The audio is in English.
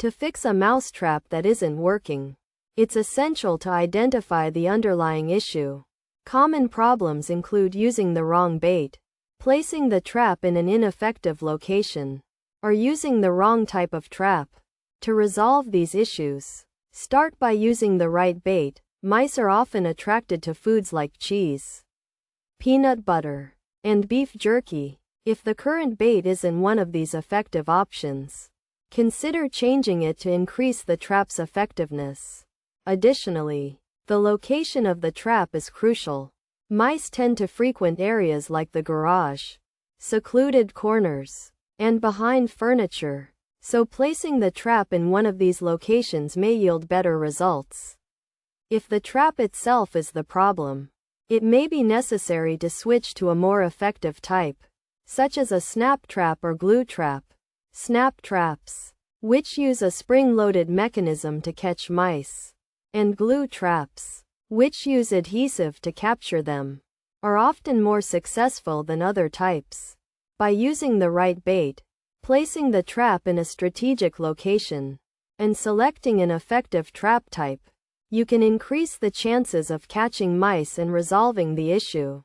To fix a mousetrap that isn't working, it's essential to identify the underlying issue. Common problems include using the wrong bait, placing the trap in an ineffective location, or using the wrong type of trap. To resolve these issues, start by using the right bait. Mice are often attracted to foods like cheese, peanut butter, and beef jerky. If the current bait isn't one of these effective options, consider changing it to increase the trap's effectiveness. Additionally, the location of the trap is crucial. Mice tend to frequent areas like the garage, secluded corners, and behind furniture, so placing the trap in one of these locations may yield better results. If the trap itself is the problem, it may be necessary to switch to a more effective type, such as a snap trap or glue trap. Snap traps, which use a spring-loaded mechanism to catch mice, and glue traps, which use adhesive to capture them, are often more successful than other types. By using the right bait, placing the trap in a strategic location, and selecting an effective trap type, you can increase the chances of catching mice and resolving the issue.